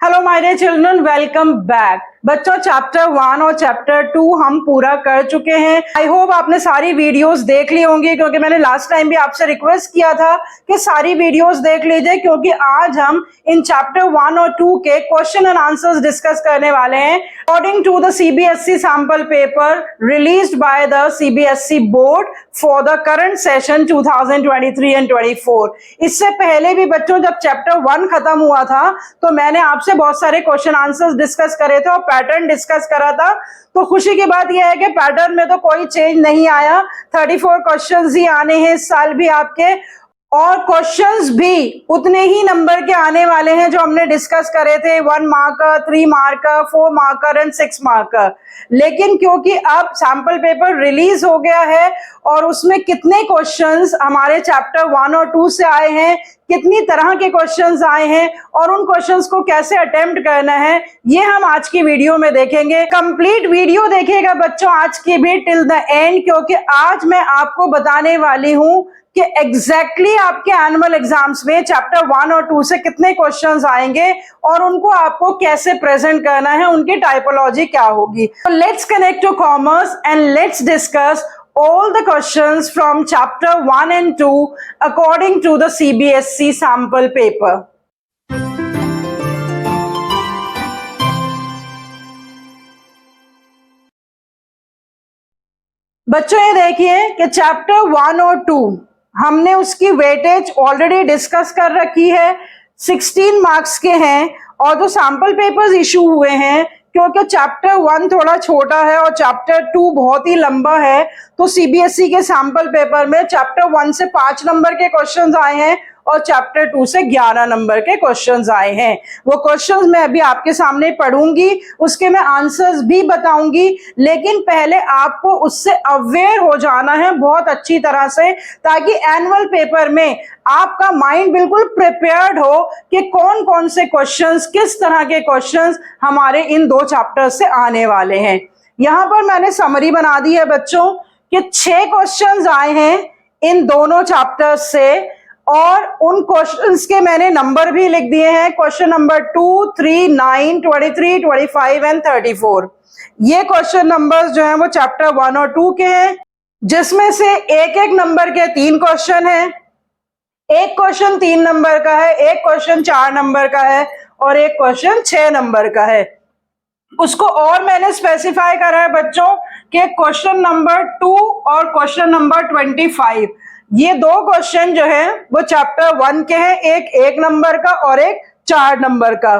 Hello my dear children, welcome back. बच्चों, chapter 1 और chapter 2 हम पूरा कर चुके हैं। आई होप आपने सारी वीडियोस देख ली होंगी, क्योंकि मैंने लास्ट टाइम भी आपसे रिक्वेस्ट किया था कि सारी वीडियोस देख लीजिए, क्योंकि आज हम इन चैप्टर 1 और 2 के क्वेश्चन एंड आंसर्स डिस्कस करने वाले हैं according to the CBSE sample paper released by the CBSE board for the current session 2023 and 24। इससे पहले भी बच्चों, जब चैप्टर 1 खत्म हुआ था तो मैंने आपसे बहुत सारे क्वेश्चन आंसर्स डिस्कस करे थे और पैटर्न डिस्कस करा था। तो खुशी की बात यह है कि पैटर्न में तो कोई चेंज नहीं आया। 34 क्वेश्चंस ही आने हैं इस साल भी आपके, और क्वेश्चंस भी उतने ही नंबर के आने वाले हैं जो हमने डिस्कस करे थे, 1 marker, 3 marker, 4 marker and 6 marker. लेकिन क्योंकि अब सैंपल पेपर रिलीज हो गया है और उसमें कितने क्वेश्चंस हमारे चैप्टर 1 और 2 से आए हैं, कितनी तरह के क्वेश्चंस आए हैं और उन क्वेश्चंस को कैसे अटेम्प्ट करना है, ये हम आज की वीडियो में देखेंगे। कंप्लीट वीडियो देखिएगा बच्चों आज की भी टिल द एंड, क्योंकि आज मैं आपको बताने वाली हूं कि एग्जैक्टली आपके एनुअल एग्जाम्स में चैप्टर 1 और 2 से कितने क्वेश्चंस आएंगे और उनको आपको कैसे प्रेजेंट करना है, उनकी टाइपोलॉजी क्या होगी। Let's connect to commerce and let's discuss all the questions from chapter 1 and 2 according to the CBSE sample paper. बच्चों, ये देखिए कि चैप्टर 1 और 2 हमने उसकी वेटेज ऑलरेडी डिस्कस कर रखी है। 16 मार्क्स के हैं और जो सैंपल पेपर्स इशू हुए हैं, क्योंकि चैप्टर 1 थोड़ा छोटा है और चैप्टर 2 बहुत ही लंबा है, तो सीबीएसई के सैंपल पेपर में चैप्टर 1 से 5 नंबर के क्वेश्चंस आए हैं और चैप्टर 2 से 11 नंबर के क्वेश्चंस आए हैं। वो क्वेश्चंस मैं अभी आपके सामने पढ़ूंगी, उसके मैं आंसर्स भी बताऊंगी, लेकिन पहले आपको उससे अवेयर हो जाना है बहुत अच्छी तरह से, ताकि एनुअल पेपर में आपका माइंड बिल्कुल प्रिपेयर्ड हो कि कौन कौन से क्वेश्चंस, किस तरह के क्वेश्चंस हमारे इन 2 चैप्टर्स से आने वाले हैं। यहां पर मैंने समरी बना दी है बच्चों कि 6 क्वेश्चंस आए हैं इन दोनों चैप्टर्स से, और उन क्वेश्चंस के मैंने नंबर भी लिख दिए हैं। Question number 2, 3, 9, 23, 25 and 34। ये क्वेश्चन नंबर्स जो हैं वो चैप्टर 1 और 2 के हैं, जिसमें से एक एक नंबर के 3 क्वेश्चन हैं। एक क्वेश्चन 3 नंबर का है, एक क्वेश्चन 4 नंबर का है और एक क्वेश्चन 6 नंबर का है। उसको और मैंने स्पेसिफाई करा है बच्चों कि क्वेश्चन नंबर 2 और क्वेश्चन नंबर 25, ये 2 क्वेश्चन जो है वो चैप्टर 1 के हैं, एक नंबर का और एक 4 नंबर का।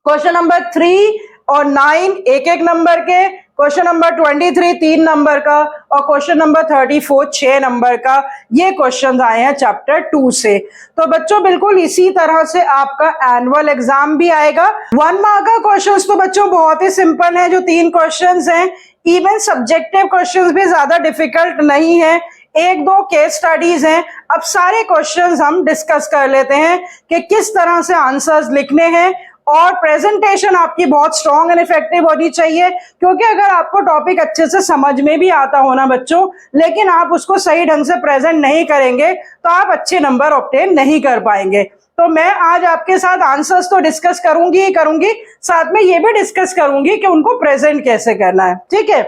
क्वेश्चन नंबर 3 और 9 एक नंबर के, क्वेश्चन नंबर 23 3 नंबर का और क्वेश्चन नंबर 34 6 नंबर का। ये क्वेश्चन आए हैं चैप्टर 2 से। तो बच्चों, बिल्कुल इसी तरह से आपका एनुअल एग्जाम भी आएगा। 1 मार्क का क्वेश्चंस तो बच्चों बहुत ही सिंपल है, जो 3 क्वेश्चंस हैं। इवन सब्जेक्टिव क्वेश्चंस भी ज्यादा डिफिकल्ट नहीं है, 1-2 केस स्टडीज हैं। अब सारे क्वेश्चंस हम डिस्कस कर लेते हैं कि किस तरह से आंसर्स लिखने हैं, और प्रेजेंटेशन आपकी बहुत स्ट्रॉन्ग एंड इफेक्टिव होनी चाहिए, क्योंकि अगर आपको टॉपिक अच्छे से समझ में भी आता हो ना बच्चों, लेकिन आप उसको सही ढंग से प्रेजेंट नहीं करेंगे तो आप अच्छे नंबर ऑब्टेन नहीं कर पाएंगे। तो मैं आज आपके साथ आंसर्स तो डिस्कस करूंगी ही करूंगी, साथ में ये भी डिस्कस करूंगी कि उनको प्रेजेंट कैसे करना है। ठीक है,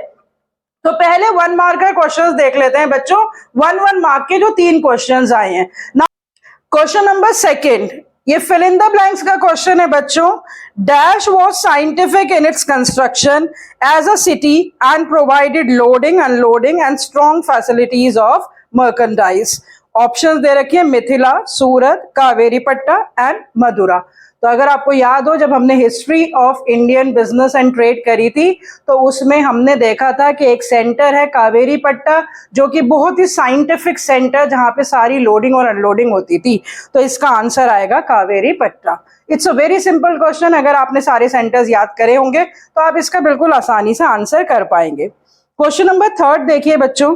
तो पहले 1 मार्क का क्वेश्चंस देख लेते हैं बच्चों। 1 मार्क के जो 3 क्वेश्चंस आए हैं। क्वेश्चन नंबर 2, ये फिल इन द ब्लैंक्स का क्वेश्चन है बच्चों। Dash was scientific in its construction as a city and provided loading, unloading and strong facilities of merchandise. Options दे रखे हैं मिथिला, सूरत, कावेरीपट्टा एंड मदुरा। तो अगर आपको याद हो, जब हमने history of Indian business and trade करी थी तो उसमें हमने देखा था कि एक सेंटर है कावेरीपट्टा, जो कि बहुत ही साइंटिफिक सेंटर, जहां पे सारी लोडिंग और अनलोडिंग होती थी। तो इसका आंसर आएगा Kaveripatta. It's a very simple question. अगर आपने सारे सेंटर्स याद करे होंगे तो आप इसका बिल्कुल आसानी से आंसर कर पाएंगे। क्वेश्चन नंबर 3 देखिए बच्चों।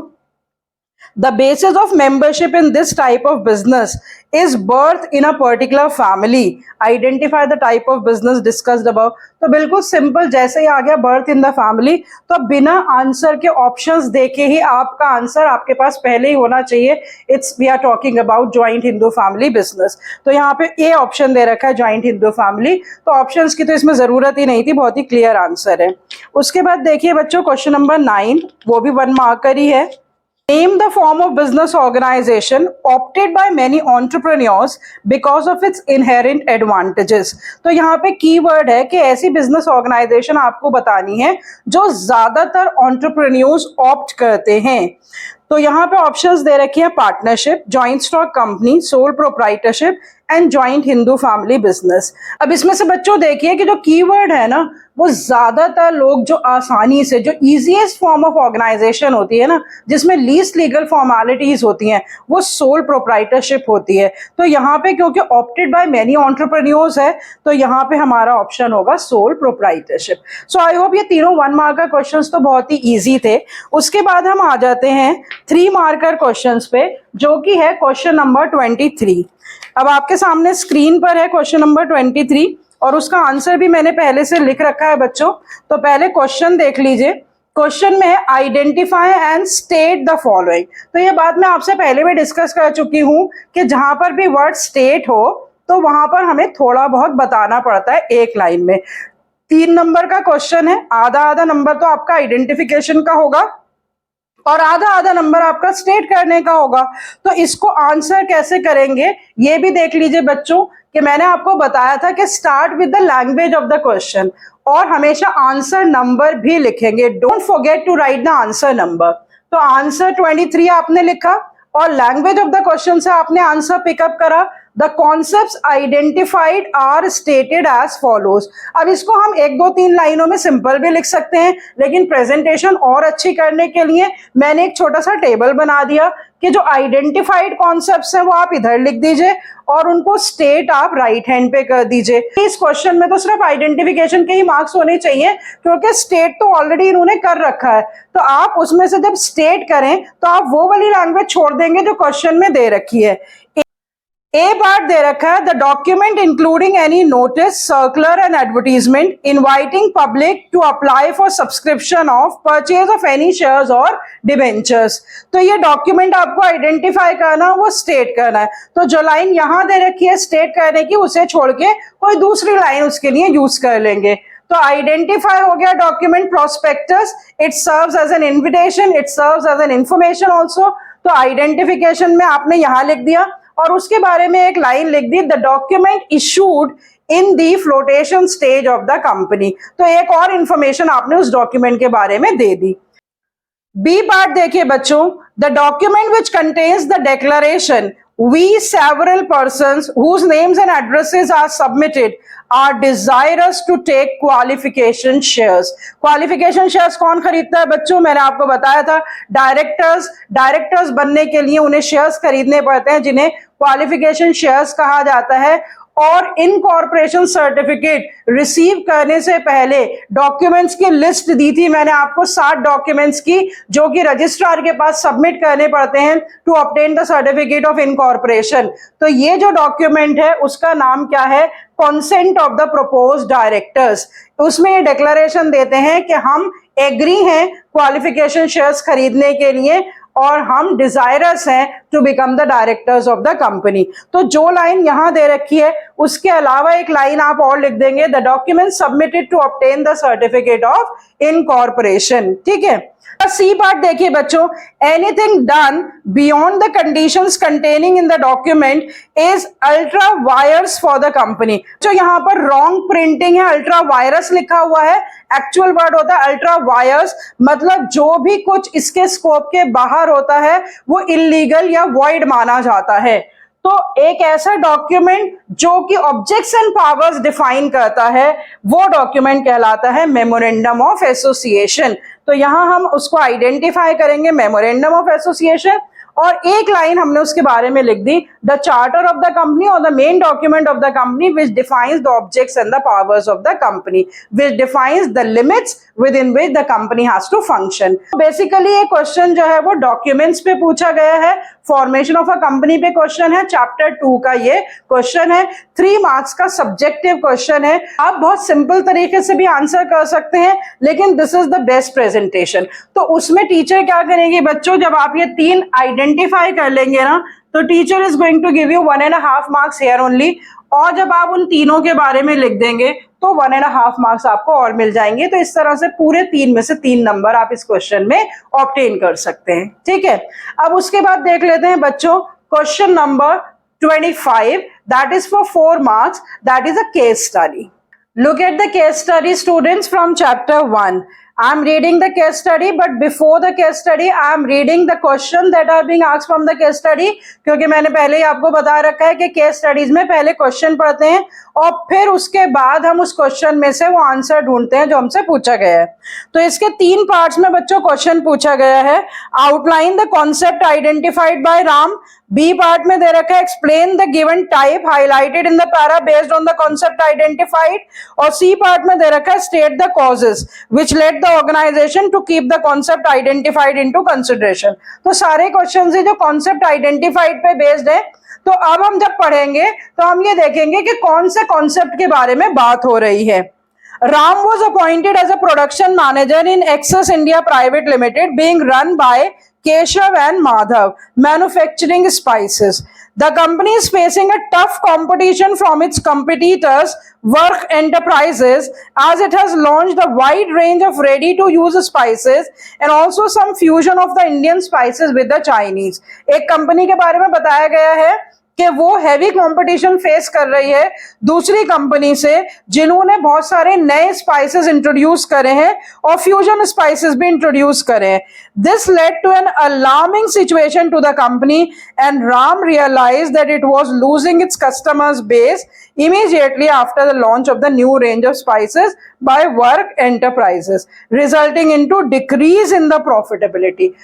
The basis of membership in this type of business is birth in a particular family. Identify the type of business discussed above. तो बिल्कुल सिंपल, जैसे ही आ गया birth in the family, तो बिना आंसर के ऑप्शंस देखे ही आपका आंसर आपके पास पहले ही होना चाहिए. We are talking about joint Hindu family business. तो यहाँ पे ए ऑप्शन दे रखा है joint Hindu family, तो ऑप्शंस की तो इसमें जरूरत ही नहीं थी, बहुत ही क्लियर आंसर है. उसके बाद देखिए बच्चों क्वेश्चन नंबर 9, वो भी 1 मार्कर ही है. Name the form of business organization opted by many entrepreneurs because of its inherent advantages. तो यहाँ पे कीवर्ड है कि ऐसी बिजनेस ऑर्गेनाइजेशन आपको बतानी है जो ज्यादातर एंटरप्रेन्योर्स ऑप्ट करते हैं. तो यहाँ पे ऑप्शंस दे रखी है partnership, joint stock company, sole proprietorship and joint Hindu family business. अब इसमें से बच्चों देखिए कि जो कीवर्ड है ना, वो ज्यादातर लोग जो आसानी से, जो इजीएस्ट फॉर्म ऑफ ऑर्गेनाइजेशन होती है ना, जिसमें लीस्ट लीगल फॉर्मेलिटीज होती हैं, वो सोल प्रोप्राइटरशिप होती है. तो यहाँ पे क्योंकि ऑप्टेड बाय मेनी एंटरप्रेन्योर्स है, तो यहाँ पे हमारा ऑप्शन होगा sole proprietorship. So I hope ये तीनों 1 मार्कर क्वेश्चंस तो बहुत ही इजी थे. उसके बाद हम आ जाते हैं 3 मार्कर क्वेश्चंस पे, जो कि है क्वेश्चन नंबर 23. अब आपके सामने स्क्रीन पर है क्वेश्चन नंबर 23 और उसका आंसर भी मैंने पहले से लिख रखा है बच्चों. तो पहले क्वेश्चन देख लीजिए. क्वेश्चन में है identify and state the following. तो ये बात मैं आपसे पहले भी डिस्कस कर चुकी हूं कि जहां पर भी वर्ड स्टेट हो तो वहां पर हमें थोड़ा बहुत बताना पड़ता है एक लाइन में. 3 नंबर का क्वेश्चन है, आधा आधा नंबर तो आपका आइडेंटिफिकेशन का होगा और आधा आधा नंबर आपका स्टेट करने का होगा. तो इसको आंसर कैसे करेंगे ये भी देख लीजिए बच्चों, कि मैंने आपको बताया था कि start with the language of the question और हमेशा आंसर नंबर भी लिखेंगे. Don't forget to write the answer number. तो आंसर 23 आपने लिखा और लैंग्वेज ऑफ द क्वेश्चन से आपने आंसर पिकअप करा. The concepts identified are stated as follows. अब इसको हम 1 2 3 लाइनों में सिंपल भी लिख सकते हैं, लेकिन प्रेजेंटेशन और अच्छी करने के लिए मैंने एक छोटा सा टेबल बना दिया कि जो आइडेंटिफाइड कॉन्सेप्ट्स हैं वो आप इधर लिख दीजिए और उनको स्टेट आप राइट हैंड पे कर दीजिए. इस क्वेश्चन में तो सिर्फ आइडेंटिफिकेशन के ही मार्क्स होने चाहिए, क्योंकि स्टेट तो ऑलरेडी इन्होंने कर रखा है. तो आप उसमें से जब स्टेट करें तो आप वो वाली लैंग्वेज छोड़ देंगे जो क्वेश्चन में दे रखी है. ए पार्ट दे रखा है, the document including any notice, circular and advertisement inviting public to apply for subscription of purchase of any shares और डिबेंचर्स. तो ये डॉक्यूमेंट आपको आइडेंटिफाई करना, वो स्टेट करना है. तो जो लाइन यहां दे रखी है स्टेट करने की, उसे छोड़ के कोई दूसरी लाइन उसके लिए यूज कर लेंगे. तो आइडेंटिफाई हो गया document prospectus, it serves as an invitation, it serves as an information also. तो आइडेंटिफिकेशन में आपने यहां लिख दिया और उसके बारे में एक लाइन लिख दी, the document issued in the flotation stage of the company. तो एक और इंफॉर्मेशन आपने उस डॉक्यूमेंट के बारे में दे दी. बी पार्ट देखिए बच्चों, the document which contains the declaration we several persons whose names and addresses are submitted are desirous to take qualification shares. qualification shares कौन खरीदता है बच्चों? मैंने आपको बताया था डायरेक्टर्स बनने के लिए उन्हें शेयर्स खरीदने पड़ते हैं, जिन्हें क्वालिफिकेशन शेयर्स कहा जाता है. और इनकॉर्पोरेशन सर्टिफिकेट रिसीव करने से पहले डॉक्यूमेंट्स की लिस्ट दी थी मैंने आपको, 60 डॉक्यूमेंट्स की, जो कि रजिस्ट्रार के पास सबमिट करने पड़ते हैं to obtain the certificate of incorporation. तो ये जो डॉक्यूमेंट है उसका नाम क्या है? Consent of the proposed directors. उसमें ये डिक्लेरेशन देते हैं कि हम एग्री हैं क्वालिफिकेशन शेयर्स खरीदने के लिए और हम डिजायरस हैं to become the directors of the company. तो जो लाइन यहां दे रखी है उसके अलावा एक लाइन आप और लिख देंगे, the document submitted to obtain the certificate of incorporation. ठीक है. सी पार्ट देखिए बच्चों, anything done beyond the conditions containing in the document is ultra vires for the company. जो यहाँ पर रॉन्ग प्रिंटिंग है, अल्ट्रा वायरस लिखा हुआ है, एक्चुअल वर्ड होता है अल्ट्रा वायरस. मतलब जो भी कुछ इसके स्कोप के बाहर होता है वो इलीगल या वॉइड माना जाता है. तो एक ऐसा डॉक्यूमेंट जो कि ऑब्जेक्ट्स एंड पावर्स डिफाइन करता है वो डॉक्यूमेंट कहलाता है मेमोरेंडम ऑफ एसोसिएशन. तो यहां हम उसको आइडेंटिफाई करेंगे, मेमोरेंडम ऑफ एसोसिएशन, और एक लाइन हमने उसके बारे में लिख दी, the charter of the company or the main document of the company which defines the objects and the powers of the company, which defines the limits within which the company has to function. Basically ये question जो है वो documents पे पूछा गया है, formation of a company पे question है, चैप्टर 2 का ये क्वेश्चन है, 3 मार्क्स का सब्जेक्टिव क्वेश्चन है। आप बहुत सिंपल तरीके से भी आंसर कर सकते हैं, लेकिन this is the best presentation. तो उसमें टीचर क्या करेंगे बच्चों, जब आप ये 3 आइडेंटिफाई कर लेंगे ना, तो teacher is going to give you 1.5 marks here only, और जब आप उन तीनों के बारे में लिख देंगे तो 1.5 मार्क्स आपको और मिल जाएंगे। तो इस तरह से पूरे 3 में से 3 नंबर आप इस क्वेश्चन में ऑब्टेन कर सकते हैं, ठीक है। अब उसके बाद देख लेते हैं बच्चों question number 25, that is for 4 marks, that is a case study. Look at the case study, students, from chapter 1. I am reading the case study, but before the case study, I am reading the question that are being asked from the case study, क्योंकि मैंने पहले ही आपको बता रखा है कि case studies में पहले क्वेश्चन पढ़ते हैं और फिर उसके बाद हम उस क्वेश्चन में से वो आंसर ढूंढते हैं जो हमसे पूछा गया है। तो इसके 3 पार्ट्स में बच्चों क्वेश्चन पूछा गया है। Outline the concept identified by Ram, B part में दे रखा है explain the given type highlighted in the para based on the concept identified, और सी पार्ट में दे रखा है state the causes which led the organization to keep the concept identified into consideration. तो सारे क्वेश्चंस है जो कॉन्सेप्ट आइडेंटिफाइड पे बेस्ड है। तो अब हम जब पढ़ेंगे तो हम ये देखेंगे कि कौन से कॉन्सेप्ट के बारे में बात हो रही है। Ram was appointed as a production manager in Excess India Private Limited, being run by Keshav and Madhav, manufacturing spices. The company is facing a tough competition from its competitors, Work Enterprises, as it has launched a wide range of ready-to-use spices and also some fusion of the Indian spices with the Chinese. एक company के बारे में बताया गया है कि वो heavy competition face कर रही है दूसरी कंपनी से जिन्होंने बहुत सारे नए स्पाइसेस इंट्रोड्यूस करे हैं और फ्यूजन स्पाइसेस भी इंट्रोड्यूस करे हैं। This led to an alarming situation to the company and Ram realised that it was losing its customers base immediately after the launch of the new range of spices by Work Enterprises, resulting into decrease in the profitability.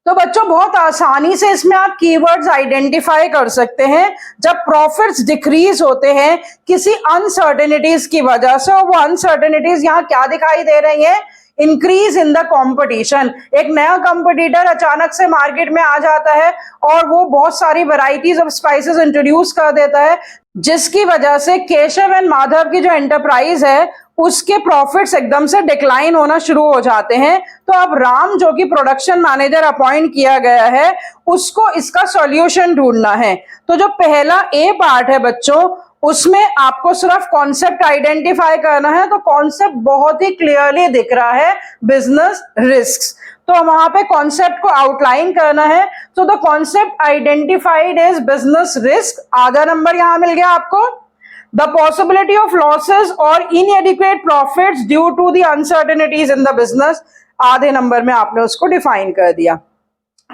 तो बच्चों बहुत आसानी से इसमें आप keywords identify कर सकते हैं। जब प्रॉफिट्स डिक्रीज होते हैं किसी अनसर्टेनिटीज की वजह से, और वो अनसर्टेनिटीज यहाँ क्या दिखाई दे रही है, इंक्रीज इन द कंपटीशन। एक नया कंपटीटर अचानक से मार्केट में आ जाता है और वो बहुत सारी वैरायटीज ऑफ स्पाइसेस इंट्रोड्यूस कर देता है, जिसकी वजह से केशव एंड माधव की जो एंटरप्राइज है उसके प्रॉफिट्स एकदम से डिक्लाइन होना शुरू हो जाते हैं। तो अब राम जो कि प्रोडक्शन मैनेजर अपॉइंट किया गया है उसको इसका सॉल्यूशन ढूंढना है। तो जो पहला ए पार्ट है बच्चों उसमें आपको सिर्फ कॉन्सेप्ट आइडेंटिफाई करना है। तो कॉन्सेप्ट बहुत ही क्लियरली दिख रहा है, बिजनेस रिस्क। तो वहां पे कॉन्सेप्ट को आउटलाइन करना है। तो the concept identified is business risk, आधा नंबर यहां मिल गया आपको। The possibility of losses or inadequate profits due to the uncertainties in the business, आधे नंबर में आपने उसको डिफाइन कर दिया।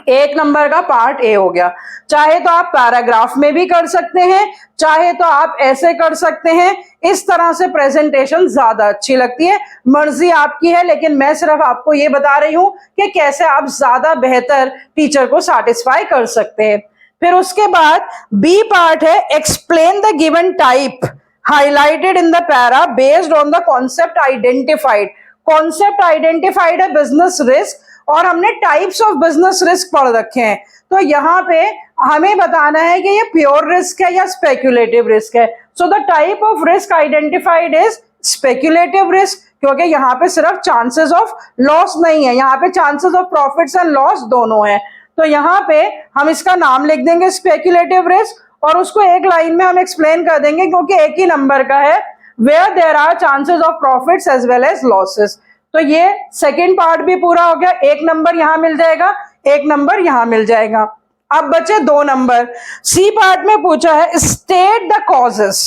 1 नंबर का पार्ट ए हो गया। चाहे तो आप पैराग्राफ में भी कर सकते हैं, चाहे तो आप ऐसे कर सकते हैं। इस तरह से प्रेजेंटेशन ज्यादा अच्छी लगती है, मर्जी आपकी है, लेकिन मैं सिर्फ आपको ये बता रही हूं कि कैसे आप ज्यादा बेहतर टीचर को सेटिस्फाई कर सकते हैं। फिर उसके बाद बी पार्ट है explain the given type highlighted in the para based on the concept identified. Concept identified है बिजनेस रिस्क, और हमने टाइप्स ऑफ बिजनेस रिस्क पढ़ रखे हैं। तो यहाँ पे हमें बताना है कि ये प्योर रिस्क है या स्पेक्युलेटिव रिस्क है। So the type of risk identified is speculative risk, क्योंकि यहाँ पे सिर्फ चांसेस ऑफ लॉस नहीं है, यहाँ पे chances of profits and loss दोनों है। तो यहाँ पे हम इसका नाम लिख देंगे स्पेक्युलेटिव रिस्क, और उसको एक लाइन में हम एक्सप्लेन कर देंगे क्योंकि एक ही नंबर का है, where there are chances of profits as well as losses. तो ये सेकेंड पार्ट भी पूरा हो गया। 1 नंबर यहां मिल जाएगा, 1 नंबर यहां मिल जाएगा। अब बचे 2 नंबर। सी पार्ट में पूछा है state the causes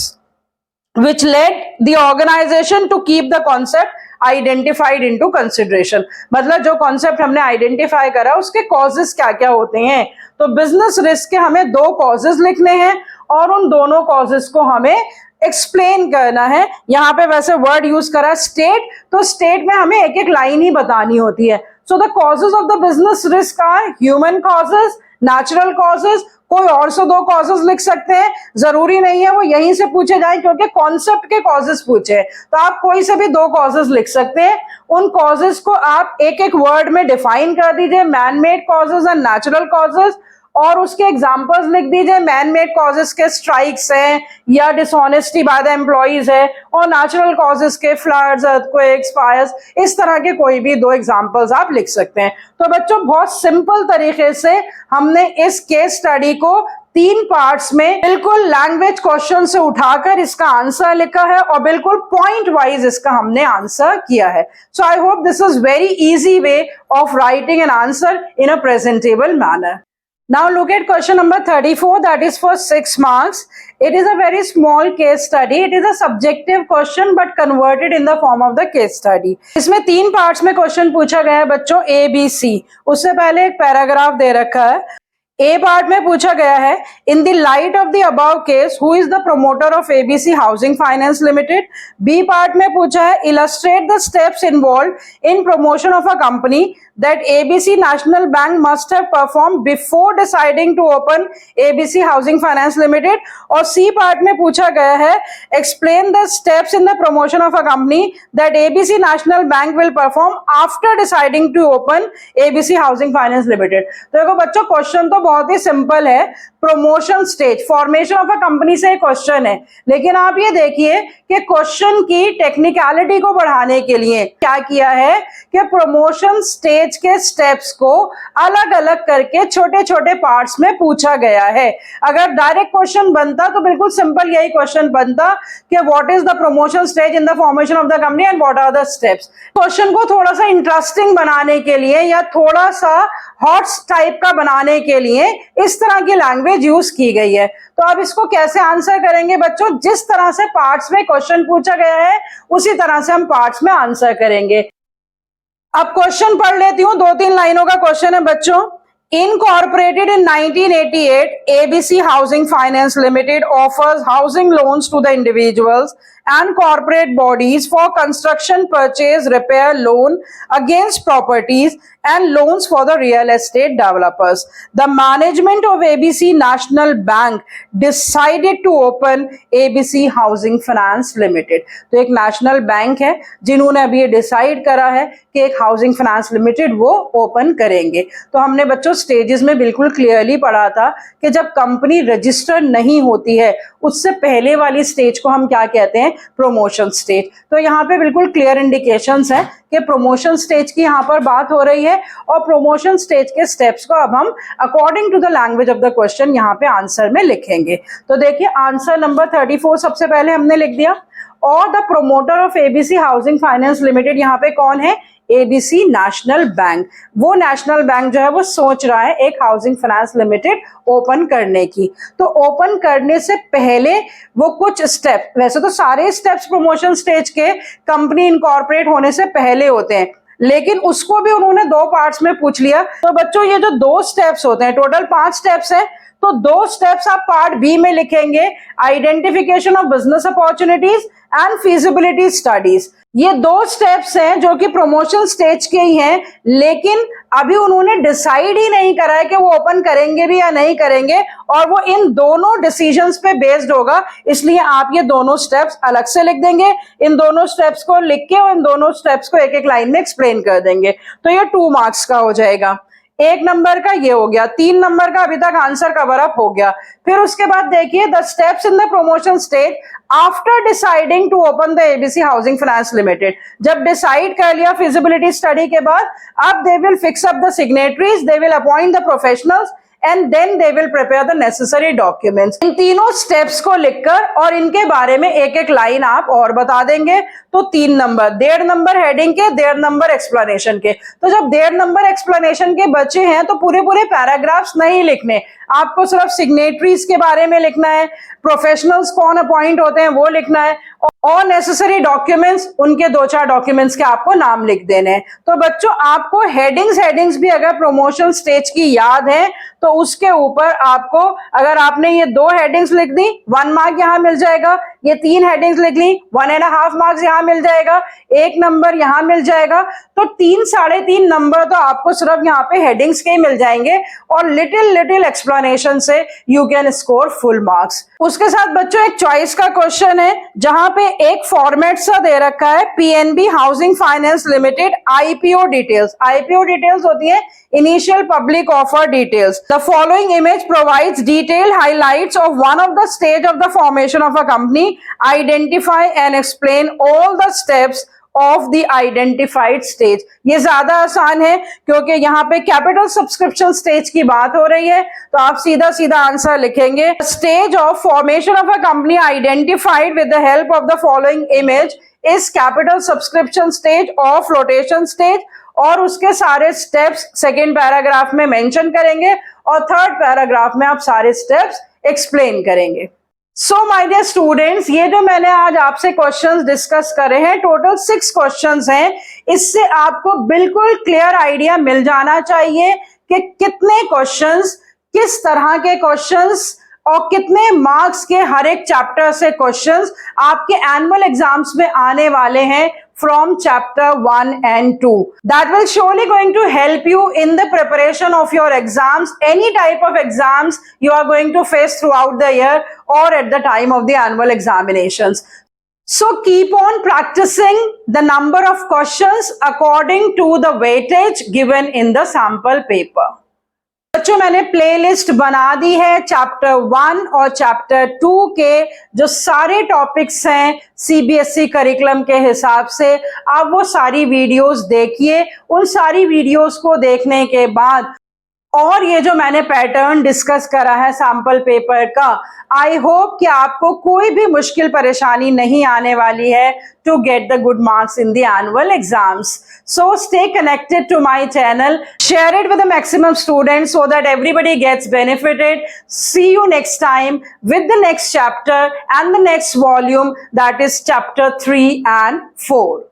which led the organization to keep the concept identified into consideration। मतलब जो कॉन्सेप्ट हमने आइडेंटिफाई करा उसके कॉजेस क्या क्या होते हैं। तो बिजनेस रिस्क के हमें 2 कॉजेस लिखने हैं और उन दोनों कॉजेस को हमें एक्सप्लेन करना है। यहाँ पे वैसे वर्ड यूज करा स्टेट, तो स्टेट में हमें एक एक लाइन ही बतानी होती है। So the causes of the business risk are human causes, natural causes, कोई और से 2 कॉजेस लिख सकते हैं, जरूरी नहीं है वो यहीं से पूछे जाए, क्योंकि कॉन्सेप्ट के कॉजेस पूछे तो आप कोई से भी 2 कॉजेस लिख सकते हैं। उन कॉजेस को आप एक एक वर्ड में डिफाइन कर दीजिए, man made causes and natural causes, और उसके एग्जांपल्स लिख दीजिए। मैन मेड कॉजेस के स्ट्राइक्स हैं या डिसऑनेस्टी बाय द एम्प्लॉइज है, और नेचुरल कॉजेस के फ्लड्स, अर्थक्वेक्स, फायर्स, इस तरह के कोई भी 2 एग्जांपल्स आप लिख सकते हैं। तो बच्चों बहुत सिंपल तरीके से हमने इस केस स्टडी को 3 पार्ट्स में बिल्कुल लैंग्वेज क्वेश्चन से उठाकर इसका आंसर लिखा है और बिल्कुल पॉइंट वाइज इसका हमने आंसर किया है। So I hope this is very easy way of writing an answer in a presentable manner. Now look at question number 34, that is for 6 marks. It is a very small case study. It is a subjective question but converted in the form of the case study. इसमें 3 parts में question पूछा गया है बच्चों, A, B, C. उससे पहले एक paragraph दे रखा है। ए पार्ट में पूछा गया है, in the light of the above case who is the promoter of ABC housing finance limited. B part में पूछा है, illustrate the steps involved in promotion of a company that ABC National Bank must have performed before deciding to open ABC Housing Finance Limited। और C part में पूछा गया है, explain the steps in the promotion of a company that ABC National Bank will perform after deciding to open ABC Housing Finance Limited। तो देखो बच्चों question तो बहुत ही सिंपल है, promotion stage, formation of a company से question है, लेकिन आप ये देखिए कि क्वेश्चन की टेक्निकलिटी को बढ़ाने के लिए क्या किया है कि प्रमोशन स्टेज के स्टेप्स को अलग अलग करके छोटे छोटे पार्ट्स में पूछा गया है। अगर डायरेक्ट क्वेश्चन बनता तो बिल्कुल सिंपल यही क्वेश्चन बनता कि what is the promotion stage in the formation of the company and what are the steps. Question को थोड़ा सा इंटरेस्टिंग बनाने के लिए या थोड़ा सा हॉट टाइप का बनाने के लिए इस तरह की लैंग्वेज यूज की गई है। तो अब इसको कैसे आंसर करेंगे बच्चों, जिस तरह से पार्ट्स में क्वेश्चन पूछा गया है उसी तरह से हम पार्ट्स में आंसर करेंगे। अब क्वेश्चन पढ़ लेती हूं, 2-3 लाइनों का क्वेश्चन है बच्चों। Incorporated in 1988, ABC Housing Finance Limited offers housing loans to the individuals and corporate bodies for construction, purchase, repair, loan against properties and loans for the real estate developers. The management of ABC National Bank decided to open ABC Housing Finance Limited. तो एक national bank है जिन्होंने अभी ये decide करा है कि एक हाउसिंग फाइनेंस लिमिटेड वो ओपन करेंगे। तो हमने बच्चों स्टेजेस में बिल्कुल क्लियरली पढ़ा था कि जब कंपनी रजिस्टर्ड नहीं होती है उससे पहले वाली स्टेज को हम क्या कहते हैं, प्रमोशन स्टेज। तो यहाँ पे बिल्कुल क्लियर इंडिकेशंस है कि प्रमोशन स्टेज की यहाँ पर बात हो रही है और प्रमोशन स्टेज के स्टेप्स को अब हम according to the language of the question यहाँ पे आंसर में लिखेंगे। तो देखिए आंसर नंबर 34 सबसे पहले हमने लिख दिया, और the promoter of ABC housing finance limited यहाँ पे कौन है, एबीसी नेशनल बैंक। वो नेशनल बैंक जो है वो सोच रहा है एक हाउसिंग फाइनेंस लिमिटेड ओपन करने की। तो ओपन करने से पहले वो कुछ स्टेप, वैसे तो सारे स्टेप्स प्रमोशन स्टेज के कंपनी इनकॉर्पोरेट होने से पहले होते हैं, लेकिन उसको भी उन्होंने 2 पार्ट्स में पूछ लिया। तो बच्चों ये जो 2 स्टेप्स होते हैं, टोटल 5 स्टेप्स हैं, तो 2 स्टेप्स आप पार्ट बी में लिखेंगे, identification of business opportunities and feasibility studies. ये 2 स्टेप्स हैं जो कि प्रमोशन स्टेज के ही हैं, लेकिन अभी उन्होंने डिसाइड ही नहीं करा है कि वो ओपन करेंगे भी या नहीं करेंगे, और वो इन दोनों डिसीजंस पे बेस्ड होगा। इसलिए आप ये दोनों स्टेप्स अलग से लिख देंगे, इन दोनों स्टेप्स को लिख के और इन दोनों स्टेप्स को एक एक लाइन में एक्सप्लेन कर देंगे। तो ये 2 मार्क्स का हो जाएगा। 1 नंबर का ये हो गया, 3 नंबर का अभी तक आंसर कवर अप हो गया। फिर उसके बाद देखिए the steps in the promotion stage after deciding to open the ABC housing finance limited. जब डिसाइड कर लिया फिजिबिलिटी स्टडी के बाद, अब they will fix up the signatories, they will appoint the professionals and then they will prepare the necessary documents। इन तीनों steps को लिखकर और इनके बारे में एक एक लाइन आप और बता देंगे। तो 3 नंबर, 1.5 नंबर हेडिंग के, 1.5 नंबर एक्सप्लेनेशन के। तो जब 1.5 नंबर एक्सप्लेनेशन के बचे हैं तो पूरे पूरे पैराग्राफ्स नहीं लिखने, आपको सिर्फ सिग्नेटरीज के बारे में लिखना है, प्रोफेशनल्स कौन अपॉइंट होते हैं वो लिखना है, और नेसेसरी डॉक्यूमेंट्स, उनके 2-4 डॉक्यूमेंट्स के आपको नाम लिख देने हैं। तो बच्चों आपको हेडिंग्स भी अगर प्रमोशन स्टेज की याद है तो उसके ऊपर आपको, अगर आपने ये 2 हेडिंग्स लिख दी, 1 मार्क यहाँ मिल जाएगा। ये 3 हेडिंग्स लिख ली, 1.5 मार्क्स यहाँ मिल जाएगा, 1 नंबर यहाँ मिल जाएगा। तो 3 साढ़े 3 नंबर तो आपको सिर्फ यहाँ पे हेडिंग्स के ही मिल जाएंगे और लिटिल एक्सप्लेनेशन से you can score full marks. उसके साथ बच्चों एक चॉइस का क्वेश्चन है जहां पे एक फॉर्मेट सा दे रखा है, PNB housing finance limited IPO details. IPO details होती है initial public offer details. The following image provides detail highlights of one of the stage of the formation of a company, identify and explain all the steps of the identified stage. ये ज्यादा आसान है क्योंकि यहाँ पे capital subscription stage की बात हो रही है, तो आप सीधा सीधा आंसर लिखेंगे, stage of formation of a company identified with the help of the following image is capital subscription stage और फ्लोटेशन स्टेज, और उसके सारे स्टेप्स सेकेंड पैराग्राफ में मेंशन करेंगे और थर्ड पैराग्राफ में आप सारे स्टेप्स एक्सप्लेन करेंगे। सो माय डियर स्टूडेंट्स, ये जो मैंने आज आपसे क्वेश्चंस डिस्कस करे हैं, टोटल 6 क्वेश्चंस हैं। इससे आपको बिल्कुल क्लियर आइडिया मिल जाना चाहिए कि कितने क्वेश्चंस, किस तरह के क्वेश्चंस और कितने मार्क्स के हर एक चैप्टर से क्वेश्चंस आपके एनुअल एग्जाम्स में आने वाले हैं from chapter 1 and 2. That will surely going to help you in the preparation of your exams, any type of exams you are going to face throughout the year or at the time of the annual examinations. So keep on practicing the number of questions according to the weightage given in the sample paper. बच्चों मैंने playlist बना दी है chapter 1 और chapter 2 के जो सारे topics हैं CBSE curriculum के हिसाब से। आप वो सारी वीडियोस देखिए, उन सारी वीडियोस को देखने के बाद और ये जो मैंने पैटर्न डिस्कस करा है सैंपल पेपर का, आई होप कि आपको कोई भी मुश्किल परेशानी नहीं आने वाली है to get the good marks in the annual exams. So stay connected to my channel, share it with the maximum students so that everybody gets benefited. See you next time with the next chapter and the next volume, that is chapter 3 and 4.